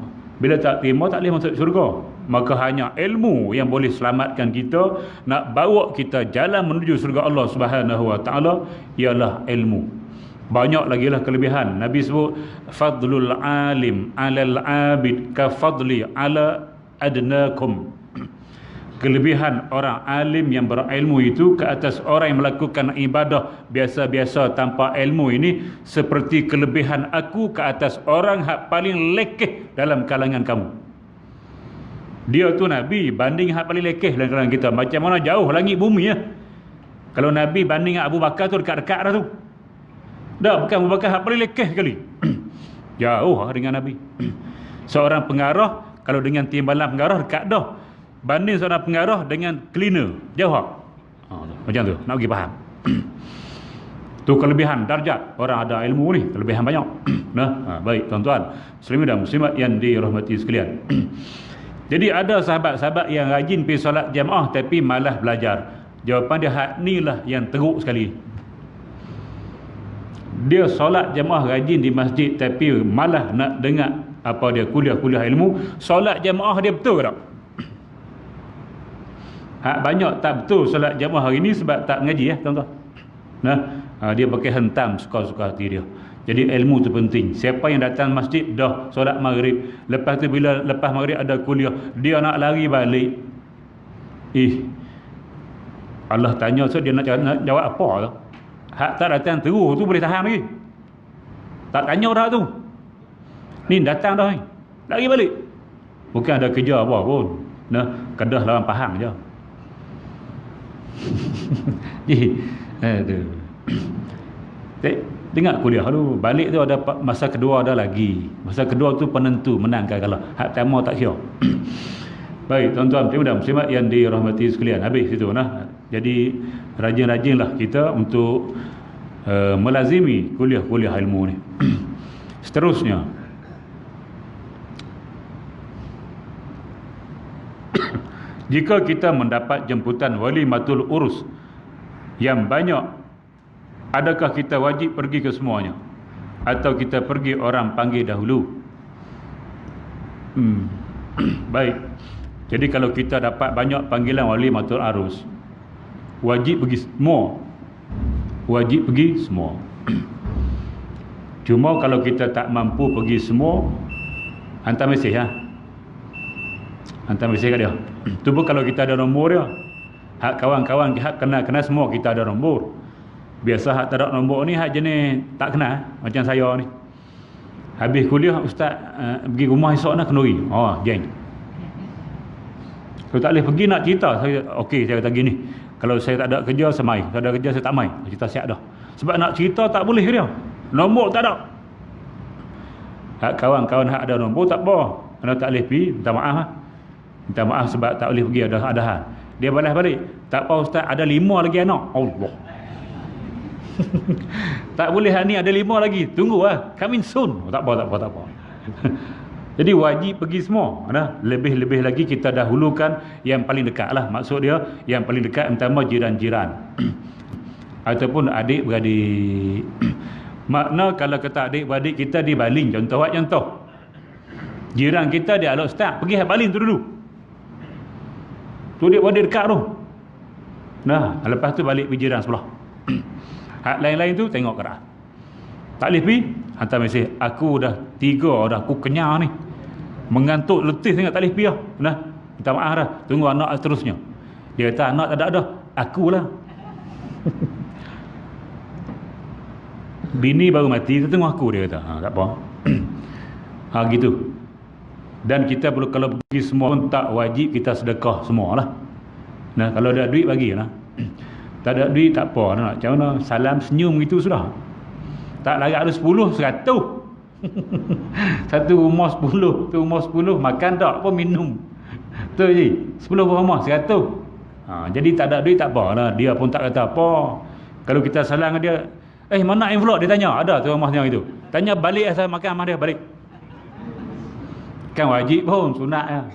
Bila tak terima, tak boleh masuk syurga. Maka hanya ilmu yang boleh selamatkan kita, nak bawa kita jalan menuju syurga Allah Subhanahu wa taala, ialah ilmu. Banyak lagi lah kelebihan. Nabi sebut fadlul alim alal abid ka fadli ala adnakum. Kelebihan orang alim yang berilmu itu ke atas orang yang melakukan ibadah biasa-biasa tanpa ilmu ini, seperti kelebihan aku ke atas orang hak paling lekeh dalam kalangan kamu. Dia tu Nabi banding hak paling lekeh dalam kalangan kita. Macam mana jauh langit bumi ya. Kalau Nabi banding Abu Bakar tu dekat-dekat dah tu. Dah, bukan Abu Bakar hak paling lekeh sekali. Jauh dengan Nabi. Seorang pengarah kalau dengan timbalan pengarah dekat dah. Banding seorang pengarah dengan cleaner, jauh. Macam tu, nak pergi faham. Tu kelebihan darjat orang ada ilmu ni, kelebihan banyak. Baik tuan-tuan muslimin dan muslimat yang dirahmati sekalian. Jadi ada sahabat-sahabat yang rajin pergi solat jamaah tapi malas belajar. Jawapan dia, hak ni lah yang teruk sekali. Dia solat jamaah rajin di masjid tapi malas nak dengar apa dia kuliah-kuliah ilmu. Solat jamaah dia betul ke tak? Hak banyak tak betul solat jamaah hari ni sebab tak mengaji ya tuan-tuan. Dia pakai hentam suka-suka hati dia. Jadi ilmu tu penting. Siapa yang datang masjid dah solat maghrib, lepas tu bila lepas maghrib ada kuliah, dia nak lari balik. Allah tanya, so dia nak jawab apa tu? Hak tak datang terus tu boleh tahan lagi. Tak tanya dah tu. Ni datang dah ni. Lari balik. Bukan ada kerja apa pun. Kedah lawan Pahang je. Dengar kuliah dulu, balik tu ada masa kedua ada lagi. Masa kedua tu penentu menang ke kalah. Hak pertama tak kira. Baik tuan-tuan dan muslimat yang dirahmati sekalian, habis itu Jadi rajin-rajinlah kita untuk melazimi kuliah-kuliah ilmu ni. Seterusnya, jika kita mendapat jemputan walimatul urus yang banyak, adakah kita wajib pergi ke semuanya? Atau kita pergi orang panggil dahulu? Baik. Jadi kalau kita dapat banyak panggilan walimatul urus, wajib pergi semua. Wajib pergi semua. Cuma kalau kita tak mampu pergi semua, hantar mesej hantar mesej kat dia. Tu pun kalau kita ada nombor dia. Hak kawan-kawan hak kenal semua kita ada nombor. Biasa hak tak ada nombor ni hak jenis tak kenal, macam saya ni. Habis kuliah ustaz pergi rumah esok nak kenduri. Geng. Kalau tak boleh pergi nak cerita, saya okey, saya kata gini. Kalau saya tak ada kerja saya mai. Kalau ada kerja saya tak mai. Cerita siap dah. Sebab nak cerita tak boleh dia. Nombor tak ada. Hak kawan-kawan hak ada nombor tak apa. Kalau tak boleh pergi, minta maaf Minta maaf sebab tak boleh pergi, ada hal. Dia balas balik, tak apa ustaz, ada 5 lagi anak. Allah. Tak boleh hari ni ada 5 lagi, tunggu lah, coming soon. Tak apa. Jadi wajib pergi semua. Lebih-lebih lagi kita dahulukan yang paling dekat lah. Maksud dia yang paling dekat pertama jiran-jiran ataupun adik-beradik. Makna kalau kata adik-beradik kita di baling, contoh jiran kita di Alok Start, pergi baling tu dulu. Tu adik-beradik dekat tu. Lepas tu balik pergi jiran sebelah. Hak lain-lain tu tengok kerah. Tak boleh pergi, hantar mesej, aku dah 3 dah, aku kenyang ni, mengantuk letih sangat, tak boleh pergi dah. Minta maaf dah, tunggu anak seterusnya. Dia kata anak tak ada, akulah. Bini baru mati, tengok aku, dia kata. Tak apa. Gitu. Dan kita perlu, kalau pergi semua pun tak wajib kita sedekah semualah. Kalau ada duit bagi lah. Tak ada duit tak apa, macam mana salam senyum gitu sudah. Tak larat ada 10, 100. Satu rumah 10, tu rumah 10, makan tak apa, minum. Tu je, 10 rumah 100. Jadi tak ada duit tak apa lah. Dia pun tak kata apa. Kalau kita salam dia, mana envelope, dia tanya, ada tu rumah yang itu. Tanya balik asal makan sama dia, balik. Kan wajib pun, sunat lah.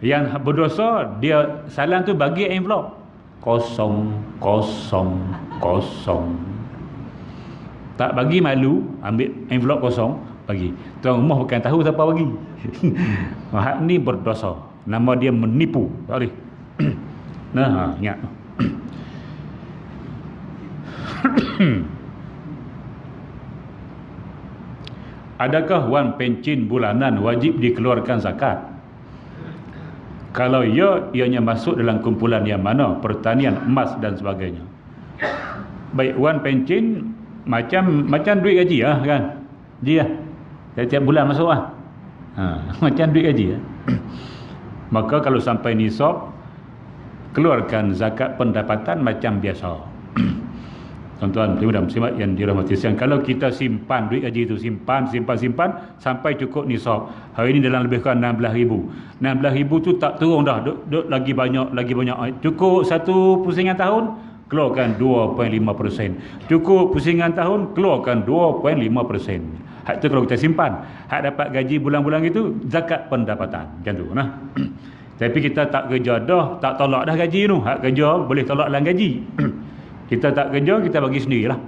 Yang berdosa, dia salam tu bagi envelope. Kosong. Tak bagi malu, ambil envelope kosong, bagi. Tuan rumah bukan tahu siapa bagi. Hak ni berdosa. Nama dia menipu. Tak boleh. Ingat. Adakah wan pencin bulanan wajib dikeluarkan zakat? Kalau ianya masuk dalam kumpulan yang mana? Pertanian, emas dan sebagainya. Baik, wan pencin macam duit gaji kan? Dia setiap bulan masuk macam duit gaji Maka kalau sampai nisab, keluarkan zakat pendapatan macam biasa. Tuan-tuan, mudah-mudahan muslimat yang dirahmati sekalian, kalau kita simpan duit gaji itu, simpan sampai cukup nisab. Hari ini dalam lebih kurang 16,000. 16,000 tu tak turun dah, duk lagi banyak. Cukup satu pusingan tahun, keluarkan 2.5%. Cukup pusingan tahun, keluarkan 2.5%. Hak tu kalau kita simpan. Hak dapat gaji bulan-bulan itu zakat pendapatan. Macam tu Tapi kita tak kerja dah, tak tolak dah gaji tu. Hak kerja boleh tolak dalam gaji. Kita tak kerja, kita bagi sendirilah.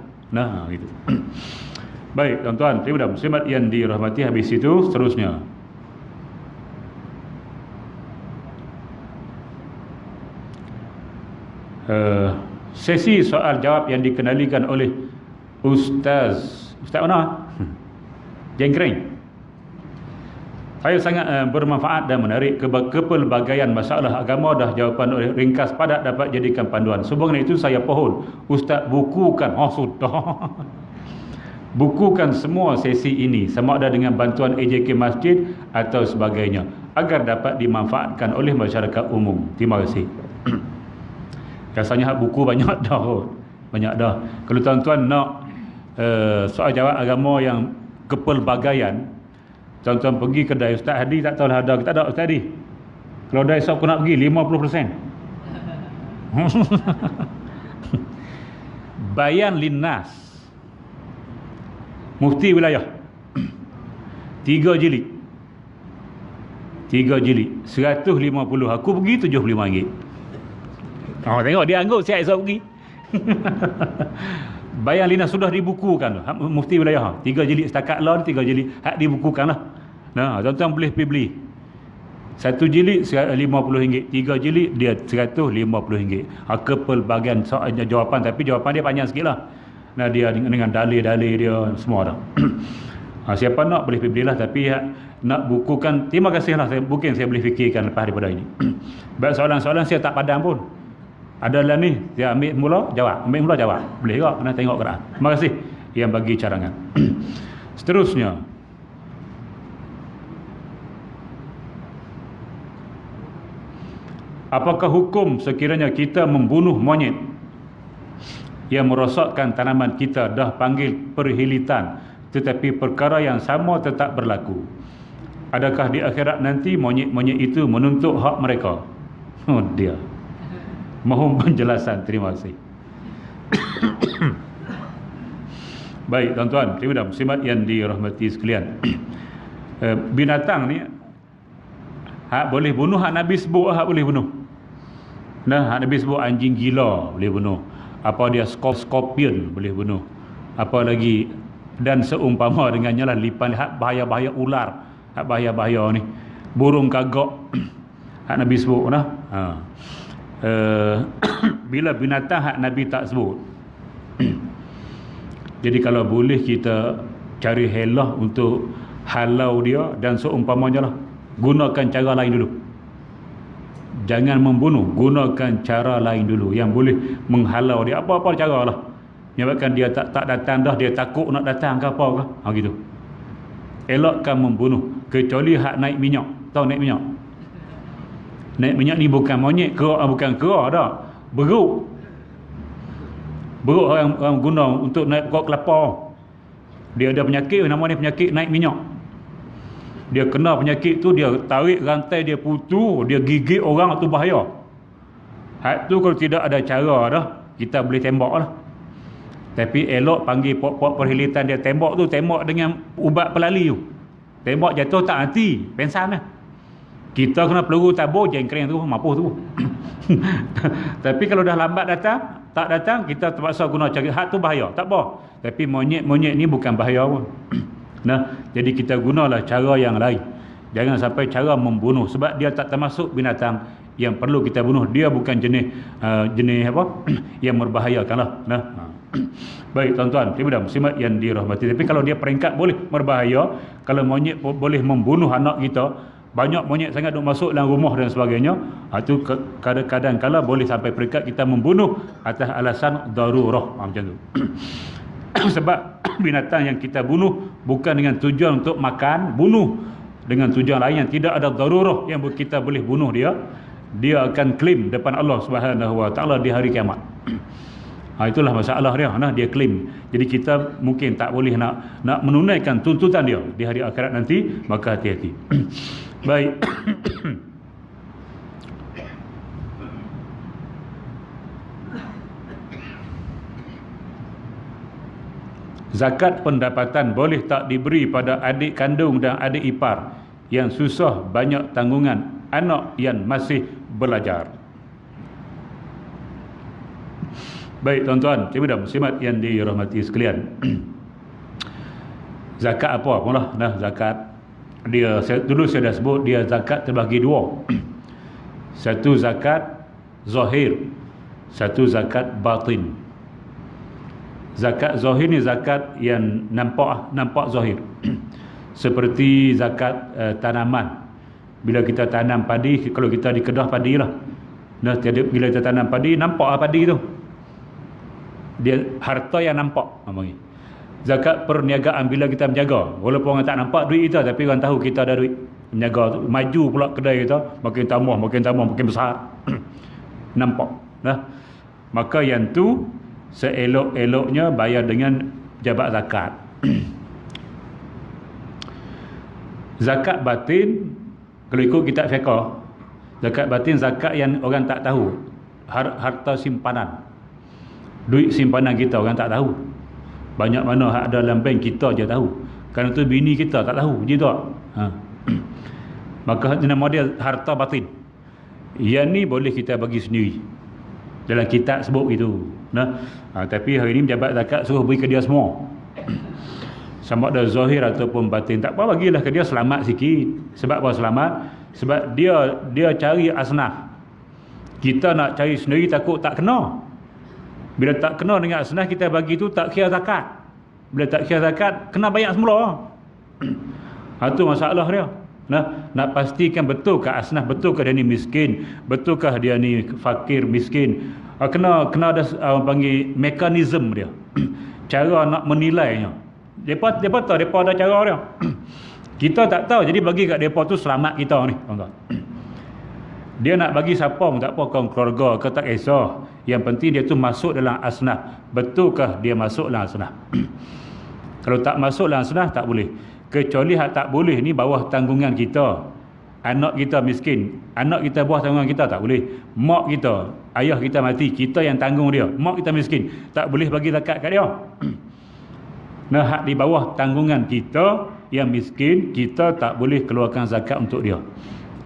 Gitu. Baik, tuan-tuan, terima muslimat yang dirahmati, habis itu seterusnya. Sesi soal jawab yang dikenalikan oleh Ustaz mana? Jengkring. Saya sangat bermanfaat dan menarik. Kepelbagaian masalah agama dah jawapan oleh ringkas padat dapat jadikan panduan. Sebab itu saya pohon Ustaz bukukan. Sudah. Bukukan semua sesi ini sama ada dengan bantuan AJK Masjid atau sebagainya agar dapat dimanfaatkan oleh masyarakat umum. Terima kasih. Rasanya buku banyak dah. Kalau tuan-tuan nak soal jawab agama yang kepelbagaian, tuan-tuan pergi kedai Ustaz Hadi, tak tahulah ada ke tak ada Ustaz Hadi. Kalau dah esok aku nak pergi 50%. Bayan Linnas Mufti Wilayah 3 jilid 150. Aku pergi RM75. Tengok dia anggap siap esok pergi. Bayan Linnas sudah dibukukan Mufti Wilayah 3 jilid setakat lah, 3 jilid hak dibukukan lah. Tuan-tuan boleh pergi beli 1 jilid RM50, 3 jilid dia RM150. Kepelbagian soalnya jawapan, tapi jawapan dia panjang sikit lah. Dia dengan dalil-dalil dia semua dah. Siapa nak boleh pergi belilah, tapi nak bukukan, terima kasih lah, mungkin saya boleh fikirkan lepas daripada ini. Baik, soalan-soalan saya tak padam pun. Adalah ni, dia ambil mula jawab. Boleh juga, kena tengok Quran. Terima kasih yang bagi carangan. Seterusnya, apakah hukum sekiranya kita membunuh monyet yang merosakkan tanaman kita, dah panggil perhilitan, tetapi perkara yang sama tetap berlaku? Adakah di akhirat nanti monyet-monyet itu menuntut hak mereka? Dia mohon penjelasan. Terima kasih. Baik tuan-tuan, dan muslimat yang dirahmati sekalian. Binatang ni hak boleh bunuh, hak Nabi sebut hak boleh bunuh. Nah, hak Nabi sebut anjing gila boleh bunuh. Apa dia scorpion boleh bunuh. Apa lagi dan seumpama dengannya lah, lipan hak bahaya-bahaya ular, hak bahaya-bahaya ni. Burung kagak hak Nabi sebut nah. Bila binatang hak Nabi tak sebut. Jadi kalau boleh kita cari helah untuk halau dia dan seumpamanya lah, gunakan cara lain dulu. Jangan membunuh, gunakan cara lain dulu yang boleh menghalau dia, apa-apa cara lah. Menyebabkan dia tak datang dah, dia takut nak datang ke apa ke, gitu. Elakkan membunuh, kecuali hak naik minyak. Tahu naik minyak? Naik minyak ni bukan monyet, bukan kera dah, beruk. Beruk orang guna untuk naik pokok kelapa. Dia ada penyakit, nama ni penyakit naik minyak. Dia kena penyakit tu, dia tarik rantai, dia putus, dia gigit orang, tu bahaya. Hak tu kalau tidak ada cara dah, kita boleh tembak lah. Tapi elok panggil pok-pok perhilitan dia tembak tu, tembak dengan ubat pelali tu. Tembak jatuh tak mati, pensan lah. Kita kena peluru tabur jengkring tu, mampus tu. Tapi kalau dah lambat datang, tak datang, kita terpaksa guna cara hak tu bahaya, tak apa. Tapi monyet ni bukan bahaya pun. Nah, jadi kita gunalah cara yang lain. Jangan sampai cara membunuh, sebab dia tak termasuk binatang yang perlu kita bunuh. Dia bukan jenis apa yang membahayakanlah. Nah. Baik tuan-tuan, dan muslimat yang dirahmati. Tapi kalau dia peringkat boleh berbahaya, kalau monyet boleh membunuh anak kita, banyak monyet sangat duk masuk dalam rumah dan sebagainya, itu kadang-kadang kala boleh sampai peringkat kita membunuh atas alasan darurah, macam tu. Sebab binatang yang kita bunuh bukan dengan tujuan untuk makan, bunuh dengan tujuan lain yang tidak ada darurah yang kita boleh bunuh dia, dia akan claim depan Allah Subhanahu Wa Taala di hari kiamat. Itulah masalah dia, dia claim. Jadi kita mungkin tak boleh nak menunaikan tuntutan dia di hari akhirat nanti, maka hati-hati. Baik. Zakat pendapatan boleh tak diberi pada adik kandung dan adik ipar yang susah banyak tanggungan, anak yang masih belajar? Baik tuan-tuan, dan muslimat yang dirahmati sekalian. Zakat apa pun lah. Nah, zakat dia dulu saya dah sebut, dia zakat terbagi dua. Satu zakat zahir, satu zakat batin. Zakat zahir ni zakat yang nampak zahir. Seperti zakat tanaman. Bila kita tanam padi, kalau kita di Kedah padi lah. Nah, bila kita tanam padi, nampak padi tu. Dia harta yang nampak. Zakat perniagaan, bila kita menjaga, walaupun orang tak nampak duit kita, tapi orang tahu kita ada duit. Menjaga, maju pula kedai kita, makin tambah, makin besar. Nampak. Nah, maka yang tu seelok-eloknya bayar dengan jabat zakat. Zakat batin, kalau ikut kitab fiqh, zakat batin zakat yang orang tak tahu. Harta simpanan, duit simpanan kita orang tak tahu. Banyak mana hak ada dalam bank kita je tahu. Kerana tu bini kita tak tahu, je tak? Maka nama dia harta batin. Yang ni boleh kita bagi sendiri. Dalam kitab sebut gitu. Tapi hari ni pejabat zakat suruh beri ke dia semua. Sama ada zahir ataupun batin, tak apa, bagilah ke dia, selamat sikit. Sebab apa selamat? Sebab dia cari asnaf. Kita nak cari sendiri takut tak kena. Bila tak kena dengan asnaf, kita bagi tu tak kira zakat. Bila tak kira zakat, kena bayar semula. Itu masalah dia. Nak pastikan betulkah asnaf, betulkah dia ni miskin, betulkah dia ni fakir miskin. Kena ada panggil mekanisme dia. Cara nak menilainya. Depa tahu, depa ada cara dia. Kita tak tahu, jadi bagi kat depa tu selamat kita ni, tuan-tuan. Dia nak bagi siapa pun tak apa, kaum keluarga ke tak kisah. Yang penting dia tu masuk dalam asnaf. Betulkah dia masuk dalam asnaf? Kalau tak masuk dalam asnaf, tak boleh. Kecuali hak tak boleh ni bawah tanggungan kita. anak kita miskin, anak kita buah tanggungan kita, tak boleh. Mak kita, ayah kita mati, kita yang tanggung dia, mak kita miskin, tak boleh bagi zakat kat dia. Nah, hak di bawah tanggungan kita yang miskin, kita tak boleh keluarkan zakat untuk dia.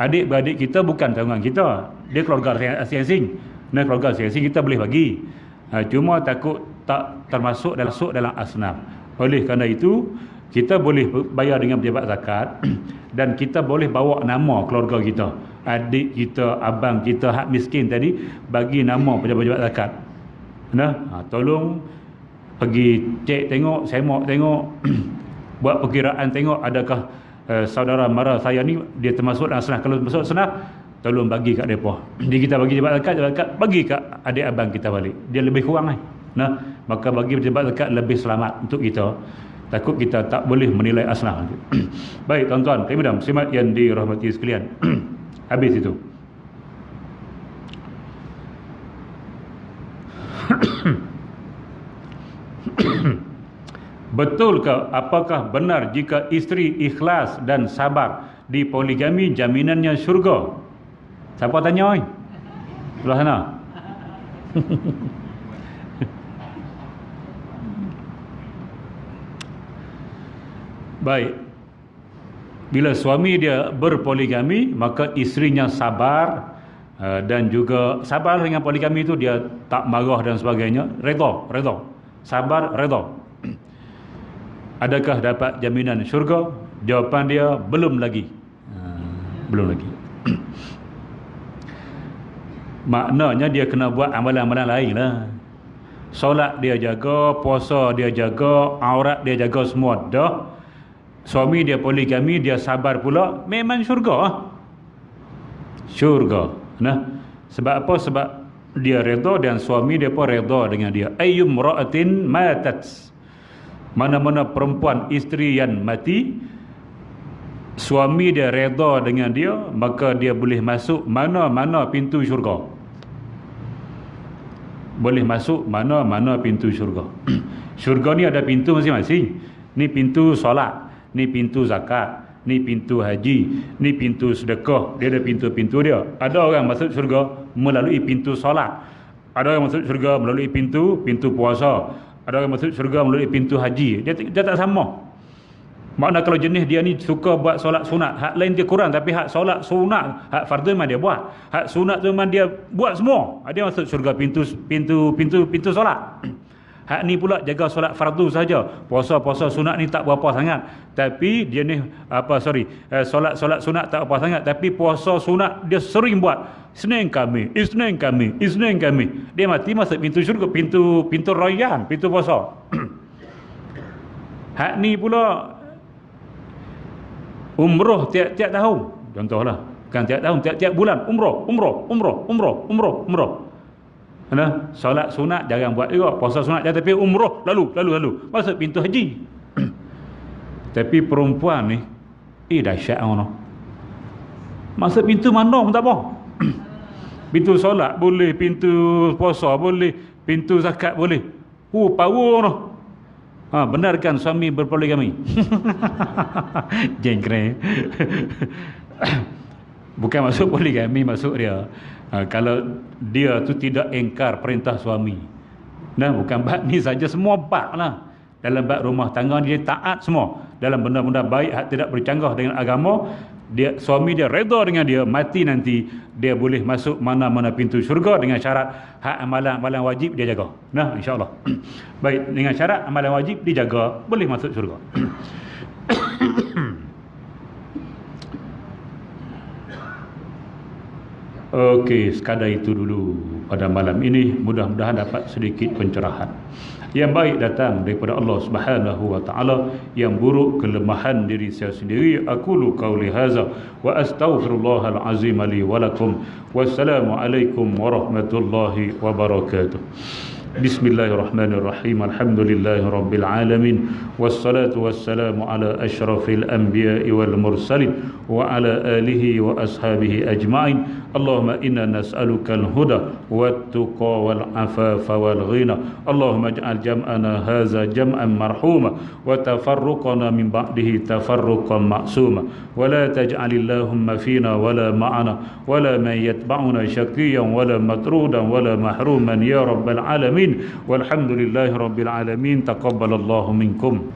Adik-beradik kita bukan tanggungan kita, dia keluarga asing-asing. Nah, keluarga asing-asing kita boleh bagi. Cuma takut tak termasuk dalam asnaf. Oleh kerana itu, kita boleh bayar dengan pejabat zakat dan kita boleh bawa nama keluarga kita, adik kita, abang kita hak miskin tadi, bagi nama pejabat-pejabat zakat. Nah, tolong pergi cek tengok, semak tengok, buat perkiraan tengok adakah saudara mara saya ni dia termasuk dalam senaf. Kalau termasuk senaf, tolong bagi kat mereka. Jadi kita bagi pejabat zakat bagi kat adik abang kita balik. Dia lebih kurang kan. Nah, maka bagi pejabat zakat lebih selamat untuk kita. Takut kita tak boleh menilai asnaf. Baik tuan-tuan, kami dah muslimat yang dirahmati sekalian. Habis itu. Betulkah, apakah benar jika isteri ikhlas dan sabar di poligami jaminannya syurga? Siapa tanya oi? Sebelah sana. Baik. Bila suami dia berpoligami, maka isterinya sabar dan juga sabar dengan poligami itu, dia tak marah dan sebagainya, redha. Sabar, redha. Adakah dapat jaminan syurga? Jawapan dia, belum lagi. Belum lagi. Maknanya dia kena buat amalan-amalan lain lah. Solat dia jaga, puasa dia jaga, aurat dia jaga, semua dah. Suami dia poligami, dia sabar pula, memang syurga. Syurga. Nah, sebab apa? Sebab dia redha dan suami dia pun redha dengan dia. Ayyum ra'atin matat, mana-mana perempuan isteri yang mati, suami dia redha dengan dia, maka dia boleh masuk mana-mana pintu syurga. Boleh masuk mana-mana pintu syurga. Syurga ni ada pintu masing-masing. Ni pintu solat, ni pintu zakat, ni pintu haji, ni pintu sedekah. Dia ada pintu-pintu dia. Ada orang masuk syurga melalui pintu solat, ada orang masuk syurga melalui pintu puasa, ada orang masuk syurga melalui pintu haji. Dia tak sama. Makna kalau jenis dia ni suka buat solat sunat, hak lain dia kurang, tapi hak solat sunat, hak fardu memang dia buat, hak sunat tu memang dia buat semua, dia masuk syurga pintu solat. Hak ni pula jaga solat fardu saja, puasa sunat ni tak berapa sangat, tapi dia ni solat sunat tak berapa sangat, tapi puasa sunat dia sering buat. Isnin Khamis, dia mati masuk pintu syurga, pintu rayyan, pintu puasa. Hak ni pula umrah tiap-tiap tahun, contohlah, bukan tiap tahun, tiap-tiap bulan umrah. Nah, solat sunat jarang buat juga, puasa sunat jarang, tapi umrah lalu masuk pintu haji. Tapi perempuan ni dahsyat ngono. Masuk pintu mana pun tak apa. Pintu solat boleh, pintu puasa boleh, pintu zakat boleh. Power ngono. Benarkan suami berpoligami? Jengkre. Bukan masuk poligami, masuk dia. Kalau dia tu tidak engkar perintah suami. Nah, bukan bab ni saja, semua bab lah. Dalam bab rumah tangga dia taat semua. Dalam benda-benda baik, hak tidak bercanggah dengan agama, suami dia redha dengan dia, mati nanti dia boleh masuk mana-mana pintu syurga dengan syarat hak amalan-amalan wajib dia jaga. Nah, insya-Allah. Baik, dengan syarat amalan wajib dijaga, boleh masuk syurga. Okey, sekadar itu dulu pada malam ini. Mudah-mudahan dapat sedikit pencerahan. Yang baik datang daripada Allah Subhanahu wa taala, yang buruk kelemahan diri saya sendiri. Aqulu qauli hadza wa astaghfirullahal azim li wa lakum. Wassalamu alaikum warahmatullahi wabarakatuh. Bismillahirrahmanirrahim. Alhamdulillahirabbil alamin. Wassalatu wassalamu ala asyrafil anbiya'i wal mursalin wa ala alihi wa ashabihi ajma'in. Allahumma inna nas'alukal huda wat tuqa wal afafa wal ghina. Allahumma ij'al jam'ana hadza jam'an marhuma wa tafarruqana min ba'dihi tafarruqan ma'suma. Wa la taj'alillahumma fina wa la ma'ana wa la man yatba'una syaqiyan wa la matrudan wa la mahruman ya rabbal alamin. Walhamdulillahi rabbil alamin. Taqabbalallahu minkum.